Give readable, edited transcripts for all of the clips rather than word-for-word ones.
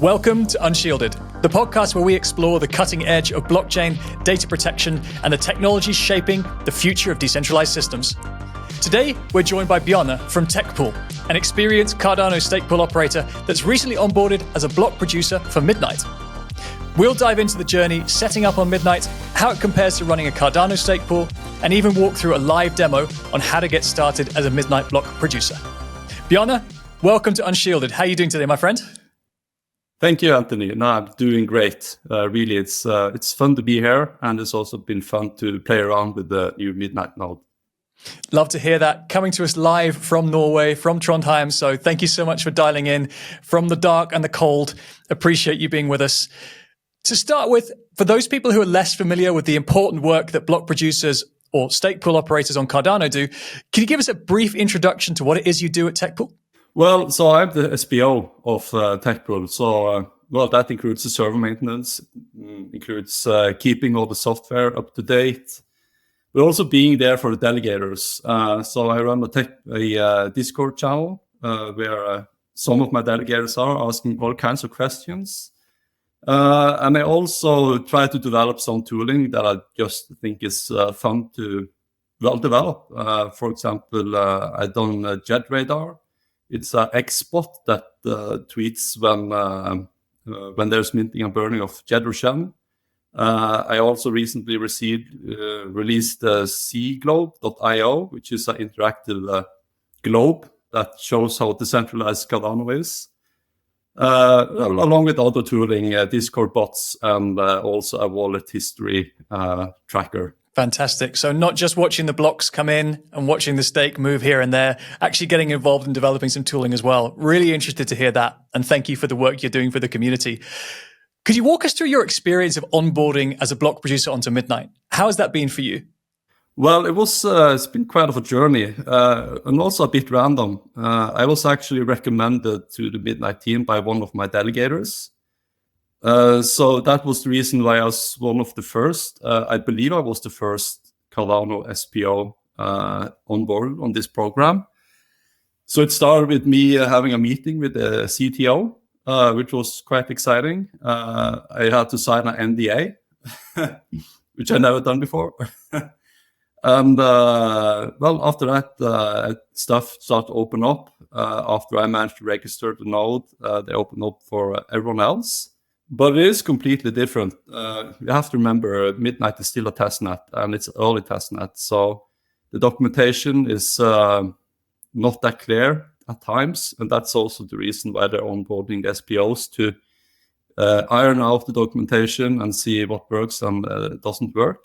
Welcome to Unshielded, the podcast where we explore the cutting edge of blockchain, data protection, and the technologies shaping the future of decentralized systems. Today, we're joined by Bjarne from Techpool, an experienced Cardano stake pool operator that's recently onboarded as a block producer for Midnight. We'll dive into the journey setting up on Midnight, how it compares to running a Cardano stake pool, and even walk through a live demo on how to get started as a Midnight block producer. Bjarne, welcome to Unshielded. How are you doing today, my friend? Thank you, Anthony. No, I'm doing great. Really, it's fun to be here, and it's also been fun to play around with the new Midnight node. Love to hear that. Coming to us live from Norway, from Trondheim. So thank you so much for dialing in from the dark and the cold. Appreciate you being with us. To start with, for those people who are less familiar with the important work that block producers or stake pool operators on Cardano do, can you give us a brief introduction to what it is you do at Techpool? Well, so I'm the SPO of Techpool. So, that includes the server maintenance, includes keeping all the software up to date, but also being there for the delegators. So I run a Discord channel where some of my delegators are asking all kinds of questions. And I also try to develop some tooling that I just think is fun to develop. For example, I've done Jet Radar. It's an X-bot that tweets when there's minting and burning of Jet or Shen. I also recently released cglobe.io, which is an interactive globe that shows how decentralized Cardano is, along with other tooling, Discord bots, and also a wallet history tracker. Fantastic. So not just watching the blocks come in and watching the stake move here and there, actually getting involved in developing some tooling as well. Really interested to hear that. And thank you for the work you're doing for the community. Could you walk us through your experience of onboarding as a block producer onto Midnight? How has that been for you? Well, it's been quite of a journey and also a bit random. I was actually recommended to the Midnight team by one of my delegators. So that was the reason why I was one of the first. I believe I was the first Cardano SPO on board on this program. So it started with me having a meeting with the CTO, which was quite exciting. I had to sign an NDA, which I never done before. And after that, stuff started to open up. After I managed to register the node, they opened up for everyone else. But it is completely different. You have to remember, Midnight is still a testnet, and it's early testnet. So the documentation is not that clear at times, and that's also the reason why they're onboarding the SPOs to iron out the documentation and see what works and doesn't work.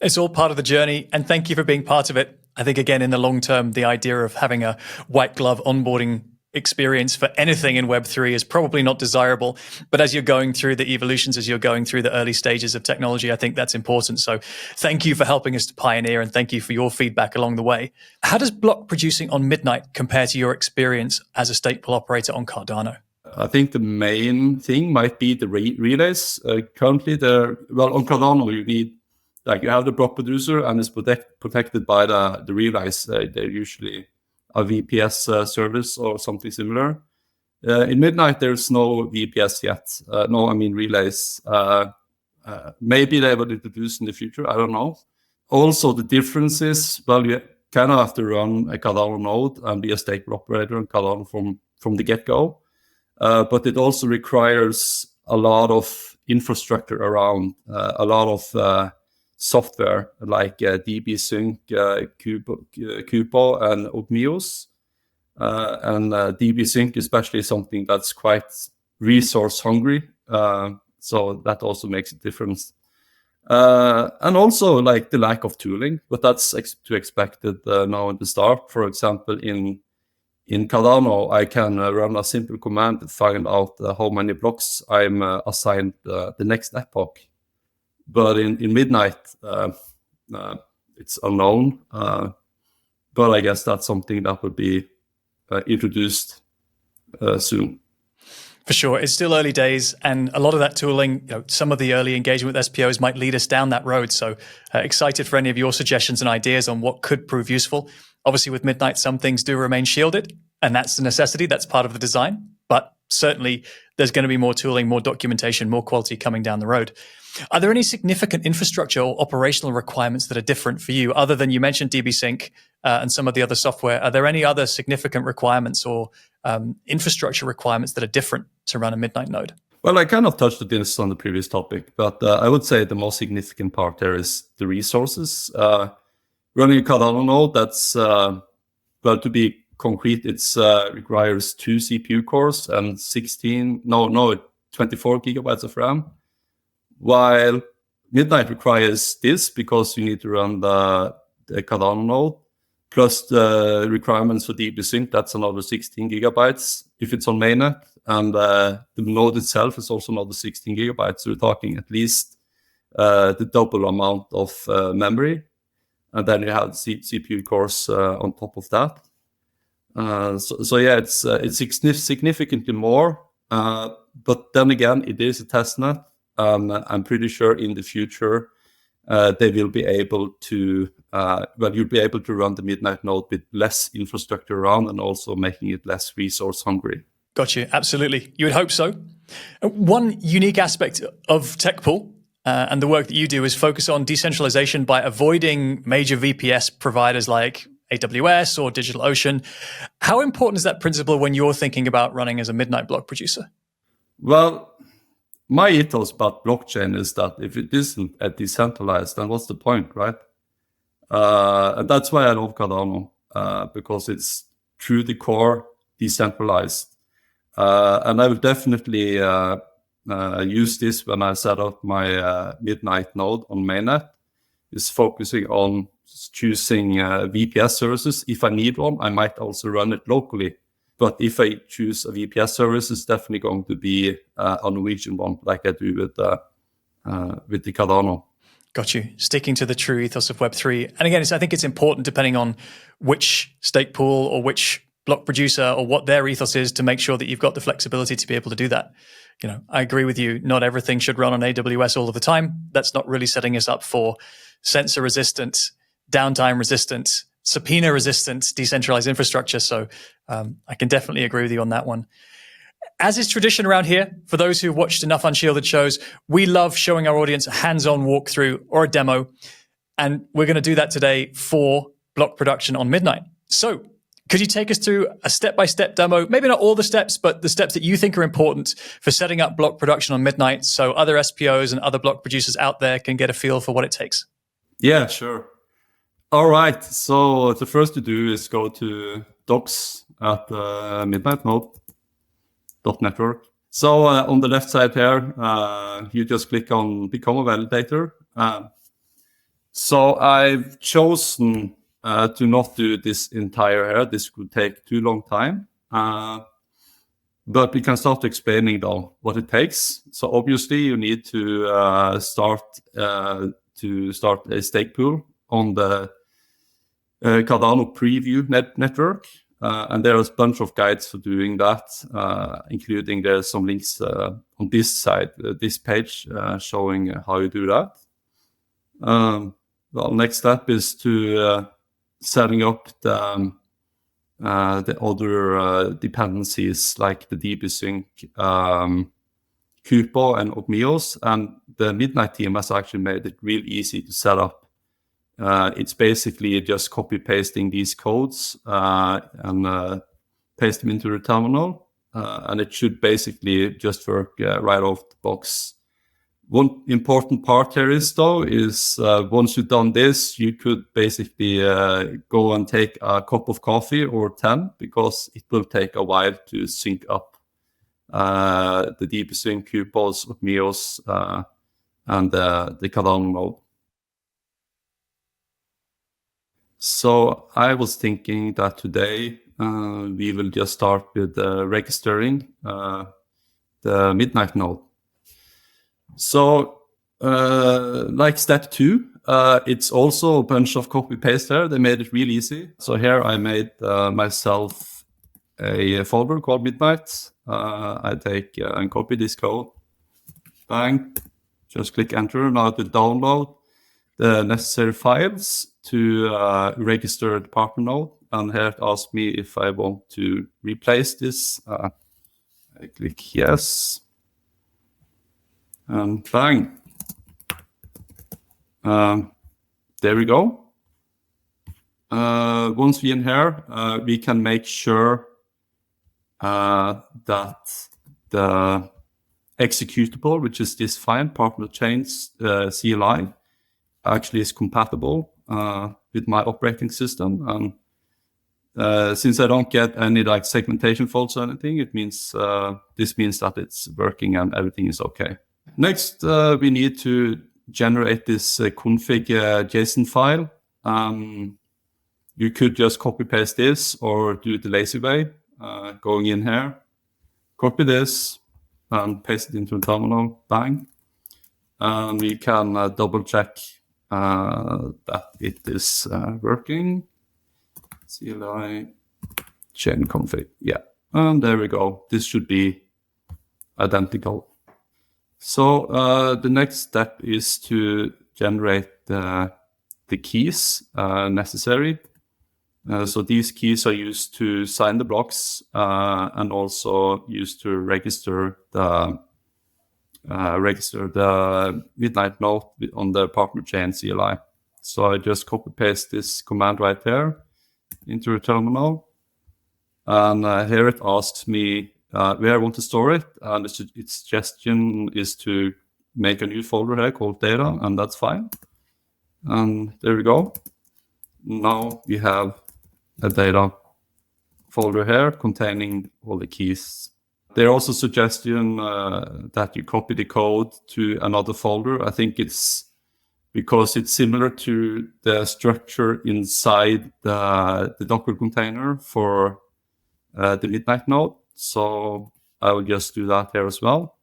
It's all part of the journey, and thank you for being part of it. I think, again, in the long term, the idea of having a white glove onboarding experience for anything in Web3 is probably not desirable. But as you're going through the evolutions, as you're going through the early stages of technology, I think that's important. So thank you for helping us to pioneer, and thank you for your feedback along the way. How does block producing on Midnight compare to your experience as a stake pool operator on Cardano? I think the main thing might be the relays. Currently, on Cardano, you have the block producer, and it's protected by the relays. They're usually a VPS service or something similar. In Midnight, there's no VPS yet. Relays. Maybe they will introduce in the future. I don't know. Also, the difference is, you kind of have to run a Cardano node and be a stake operator on Cardano from the get-go. But it also requires a lot of infrastructure around, a lot of software like DB Sync, Kupo, and Ogmios. And DB Sync especially something that's quite resource hungry. So that also makes a difference. And also the lack of tooling, but that's expected now in the start. For example, in Cardano, I can run a simple command to find out how many blocks I'm assigned the next epoch. But in Midnight, it's unknown. But I guess that's something that will be introduced soon. For sure. It's still early days, and a lot of that tooling, some of the early engagement with SPOs might lead us down that road. So excited for any of your suggestions and ideas on what could prove useful. Obviously, with Midnight, some things do remain shielded, and that's the necessity. That's part of the design. But certainly, there's going to be more tooling, more documentation, more quality coming down the road. Are there any significant infrastructure or operational requirements that are different for you, other than you mentioned DB-Sync and some of the other software? Are there any other significant requirements or infrastructure requirements that are different to run a Midnight node? Well, I kind of touched on this on the previous topic, but I would say the most significant part there is the resources. Running a Cardano node, that's, well, to be concrete, it requires 2 CPU cores and 24 gigabytes of RAM, while Midnight requires this because you need to run the Cardano node, plus the requirements for DB-Sync, that's another 16 gigabytes if it's on mainnet. And the node itself is also another 16 gigabytes. So we're talking at least the double amount of memory. And then you have CPU cores on top of that. So yeah, it's significantly more. But then again, it is a testnet. I'm pretty sure in the future, they will be able to, you'll be able to run the Midnight node with less infrastructure around and also making it less resource hungry. Got you. Absolutely. You would hope so. One unique aspect of Techpool and the work that you do is focus on decentralization by avoiding major VPS providers like AWS or DigitalOcean. How important is that principle when you're thinking about running as a Midnight block producer? Well, my ethos about blockchain is that if it isn't decentralized, then what's the point, right? And that's why I love Cardano, because it's through the core decentralized. And I will definitely use this when I set up my Midnight node on mainnet, is focusing on choosing VPS services. If I need one, I might also run it locally. But if I choose a VPS service, it's definitely going to be a Norwegian one, like I do with the Cardano. Got you. Sticking to the true ethos of Web3. And again, I think it's important, depending on which stake pool or which block producer or what their ethos is, to make sure that you've got the flexibility to be able to do that. I agree with you. Not everything should run on AWS all of the time. That's not really setting us up for sensor resistant, downtime resistant, subpoena resistant, decentralized infrastructure. So I can definitely agree with you on that one. As is tradition around here, for those who've watched enough Unshielded shows, we love showing our audience a hands-on walkthrough or a demo. And we're going to do that today for block production on Midnight. So could you take us through a step-by-step demo? Maybe not all the steps, but the steps that you think are important for setting up block production on Midnight, so other SPOs and other block producers out there can get a feel for what it takes. Yeah, sure. All right. So the first to do is go to docs at midnightnode.network. So on the left side here, you just click on Become a Validator. So I've chosen to not do this entire here. This could take too long time. But we can start explaining though what it takes. So obviously you need to start a stake pool on the Cardano preview network. And there's a bunch of guides for doing that, including there's some links on this side, this page, showing how you do that. Well, next step is to setting up the other dependencies like the DB-Sync, Kupo, and Ogmios. And the Midnight team has actually made it real easy to set up. It's basically just copy-pasting these codes and paste them into the terminal. And it should basically just work right off the box. One important part here is once you've done this, you could basically go and take a cup of coffee or 10, because it will take a while to sync up the DB-Sync, Kupos, Ogmios, and the Cardano node. So I was thinking that today we will just start with registering the Midnight node. So like step 2, it's also a bunch of copy paste here. They made it real easy. So here I made myself a folder called Midnight. I take and copy this code. Bang. Just click enter. Now to download the necessary files to register the partner node. And here it asks me if I want to replace this I click yes, and bang. There we go. Once we're in here, we can make sure that the executable, which is this fine partner chains CLI, actually is compatible with my operating system. And since I don't get any like segmentation faults or anything, it means this means that it's working and everything is okay. Next, we need to generate this config JSON file. You could just copy paste this or do it the lazy way, going in here, copy this and paste it into a terminal, bang. And we can double check that it is working. CLI chain config, yeah. And there we go. This should be identical. So the next step is to generate the keys necessary. So these keys are used to sign the blocks and also used to register the Midnight node on the partner chain CLI. So I just copy paste this command right there into a terminal, and here it asks me where I want to store it, and its suggestion is to make a new folder here called data, and that's fine. And there we go. Now we have a data folder here containing all the keys. There also suggestion that you copy the code to another folder. I think it's because it's similar to the structure inside the Docker container for the Midnight node. So I will just do that here as well.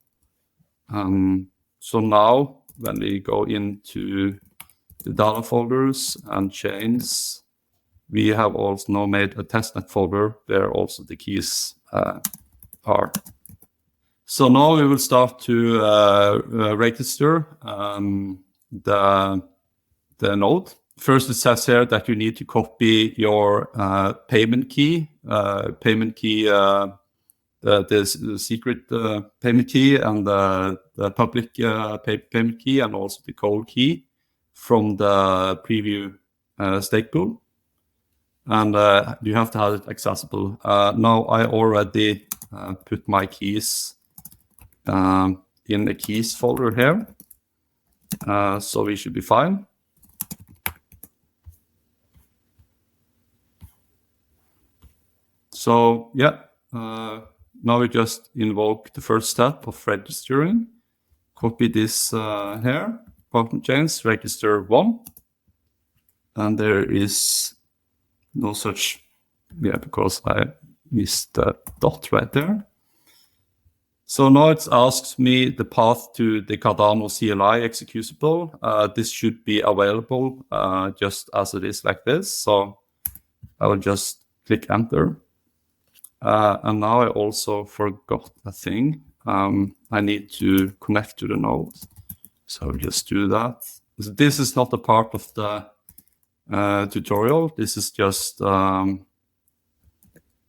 So now when we go into the data folders and chains, we have also now made a testnet folder where also the keys are. So now we will start to register the node. First, it says here that you need to copy your payment key, the secret payment key, and the public payment key, and also the cold key from the preview stake pool. And you have to have it accessible. Now I already put my keys in the keys folder here. So we should be fine. So yeah, now we just invoke the first step of registering. Copy this here, partner chains, register 1. And there is no such, yeah, because I missed the dot right there. So now it asks me the path to the Cardano CLI executable. This should be available just as it is like this. So I will just click enter. And now I also forgot a thing. I need to connect to the node. So I'll just do that. This is not a part of the tutorial. This is just some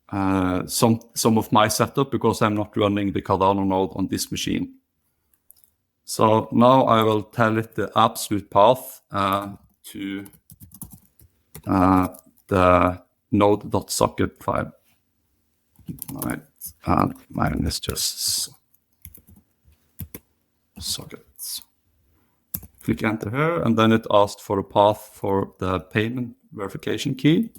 of my setup because I'm not running the Cardano node on this machine. So now I will tell it the absolute path to the node.socket file. Right, and mine is just sockets. Click enter here, and then it asked for a path for the payment verification key.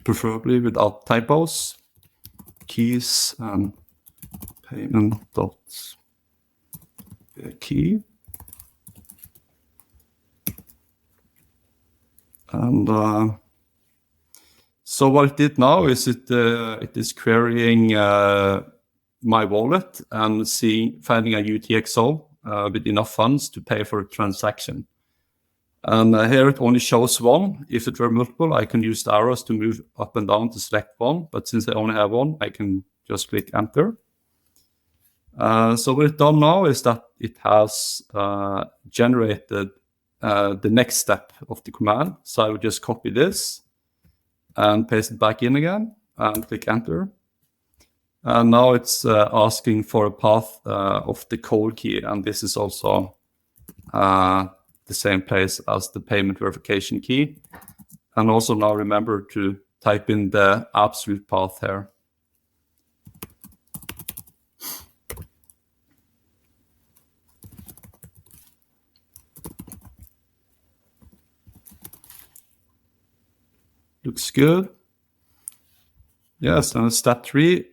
Preferably without typos. Keys and payment dot key. And so what it did now is it is querying my wallet and finding a UTXO with enough funds to pay for a transaction. And here it only shows one. If it were multiple, I can use the arrows to move up and down to select one. But since I only have one, I can just click enter. So what it's done now is that it has generated the next step of the command. So I will just copy this and paste it back in again and click enter. And now it's asking for a path of the code key, and this is also the same place as the payment verification key. And also now remember to type in the absolute path here. Looks good. Yes, and step 3.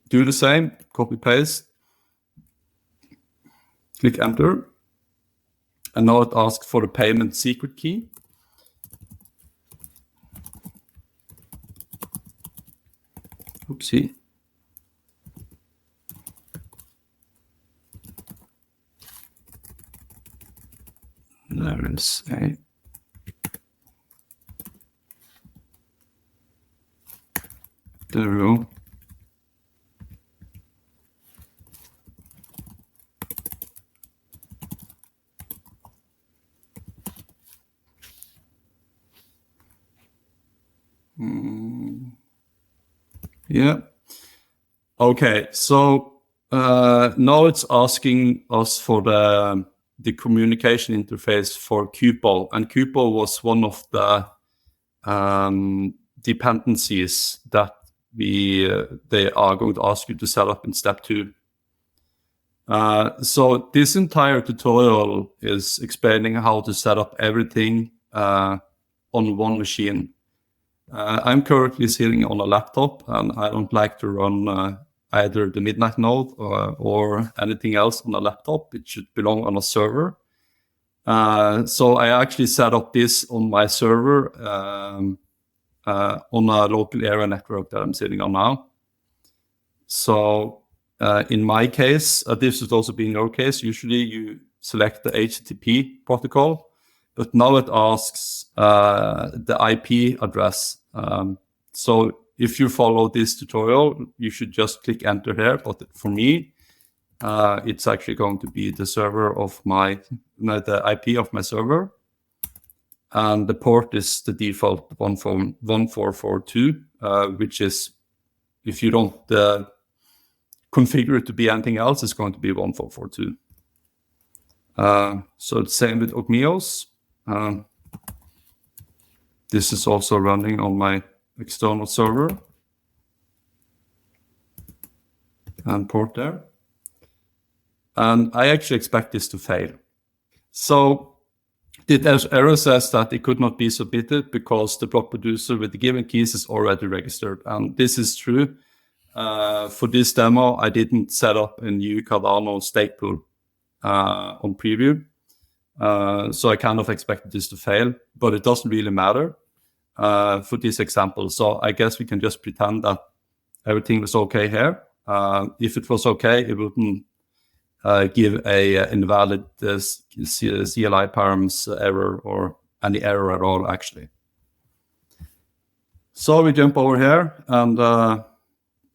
Do the same, copy paste, click enter. And now it asks for the payment secret key. Oopsie. There is a there we go. Yeah. Okay. So now it's asking us for the communication interface for Cupol, and Cupol was one of the dependencies that they are going to ask you to set up in step 2. So this entire tutorial is explaining how to set up everything on one machine. I'm currently sitting on a laptop, and I don't like to run either the Midnight node or anything else on a laptop. It should belong on a server. So I actually set up this on my server on a local area network that I'm sitting on now. So in my case, this would also be in your case, usually you select the HTTP protocol, but now it asks the IP address. So if you follow this tutorial, you should just click enter here. But for me, it's actually going to be the server of the IP of my server. And the port is the default 1442, which is, if you don't configure it to be anything else, it's going to be 1442. So it's same with Ogmios. This is also running on my external server and port there. And I actually expect this to fail. So the error says that it could not be submitted because the block producer with the given keys is already registered. And this is true. For this demo, I didn't set up a new Cardano stake pool on preview. So I kind of expected this to fail, but it doesn't really matter for this example. So I guess we can just pretend that everything was okay here. If it was okay, it wouldn't give a invalid CLI params error or any error at all, actually. So we jump over here, and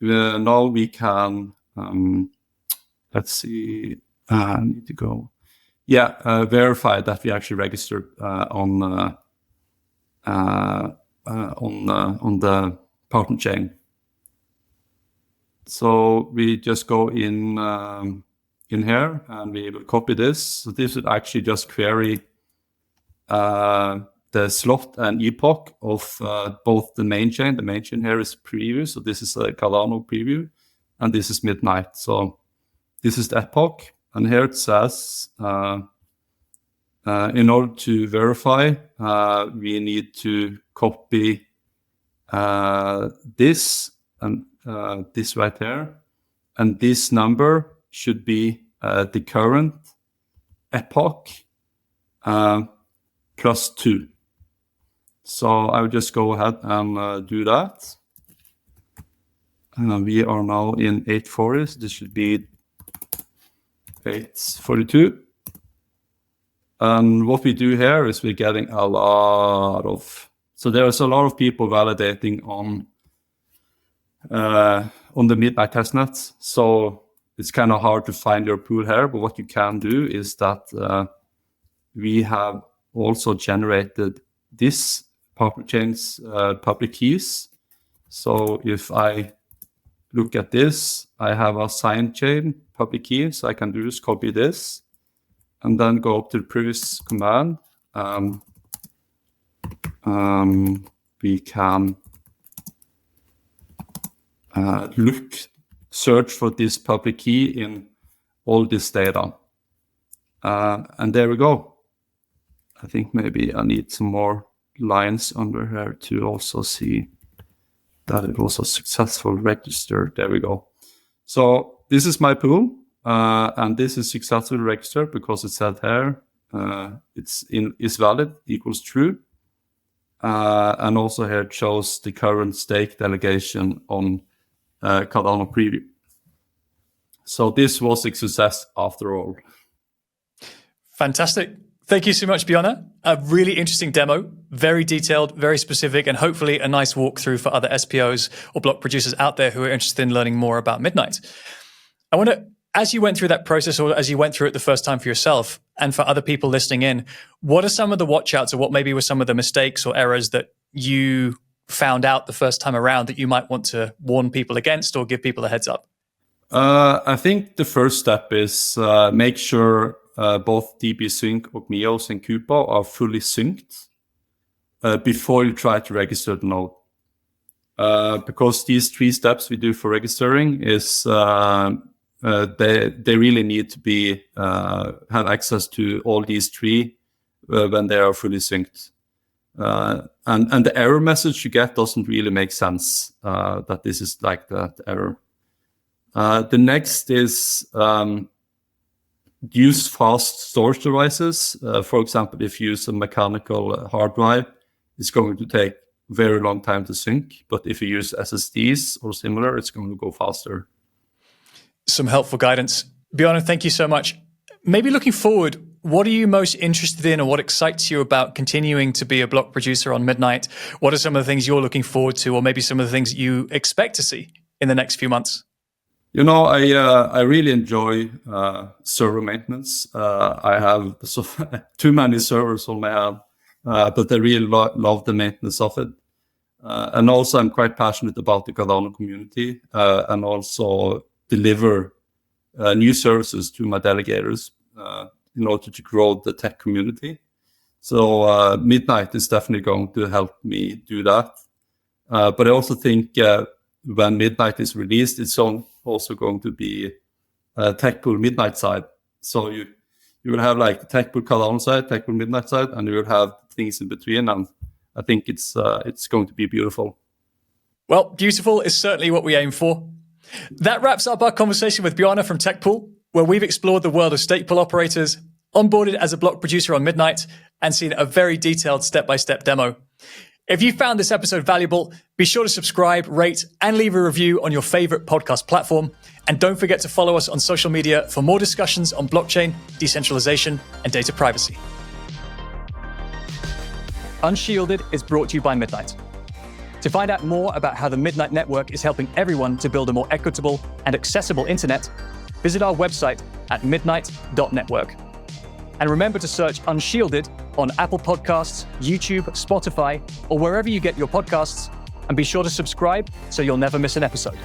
now we can, let's see, I need to go. Yeah, verify that we actually registered on the partner chain. So we just go in here, and we will copy this. So this would actually just query the slot and epoch of both the main chain. The main chain here is preview, so this is a Cardano preview, and this is Midnight. So this is the epoch, and here it says in order to verify, we need to copy this and this right here, and this number should be the current epoch plus 2. So I will just go ahead and do that. We are now in 840, so this should be 842. And what we do here is we're getting a lot of, so there's a lot of people validating on the Midnight testnets. So it's kind of hard to find your pool here, but what you can do is that we have also generated this public chain's public keys. So if I look at this, I have a signed chain public key, so I can do is copy this and then go up to the previous command. We can search for this public key in all this data. And there we go. I think maybe I need some more lines under here to also see that it was a successful register. There we go. So this is my pool, and this is successfully registered because it said here is valid equals true, and also here it shows the current stake delegation on Cardano preview. So this was a success after all. Fantastic. Thank you so much, Bjarne. A really interesting demo, very detailed, very specific, and hopefully a nice walkthrough for other SPOs or block producers out there who are interested in learning more about Midnight. I want to, as you went through that process, or as you went through it the first time for yourself and for other people listening in, what are some of the watch-outs, or what maybe were some of the mistakes or errors that you found out the first time around that you might want to warn people against or give people a heads up? I think the first step is make sure both DB Sync, Ogmios, and Kupo are fully synced before you try to register the node. Because these 3 steps we do for registering is they really need to be have access to all these 3 when they are fully synced. And the error message you get doesn't really make sense that this is like the error. The next is use fast storage devices. For example, if you use a mechanical hard drive, it's going to take very long time to sync. But if you use SSDs or similar, it's going to go faster. Some helpful guidance. Bjarne, thank you so much. Maybe looking forward, what are you most interested in, or what excites you about continuing to be a block producer on Midnight? What are some of the things you're looking forward to, or maybe some of the things you expect to see in the next few months? You know, I really enjoy server maintenance. I have too many servers on my hand, but I really love the maintenance of it. And also, I'm quite passionate about the Cardano community and also deliver new services to my delegators in order to grow the tech community. So Midnight is definitely going to help me do that. But I also think when Midnight is released, it's also going to be Techpool Midnight side. So you will have like the Techpool Cardano side, Techpool Midnight side, and you will have things in between. And I think it's going to be beautiful. Well, beautiful is certainly what we aim for. That wraps up our conversation with Bjarne from Techpool, where we've explored the world of stake pool operators, onboarded as a block producer on Midnight, and seen a very detailed step-by-step demo. If you found this episode valuable, be sure to subscribe, rate, and leave a review on your favorite podcast platform. And don't forget to follow us on social media for more discussions on blockchain, decentralization, and data privacy. Unshielded is brought to you by Midnight. To find out more about how the Midnight Network is helping everyone to build a more equitable and accessible internet, visit our website at midnight.network. And remember to search Unshielded on Apple Podcasts, YouTube, Spotify, or wherever you get your podcasts, and be sure to subscribe so you'll never miss an episode.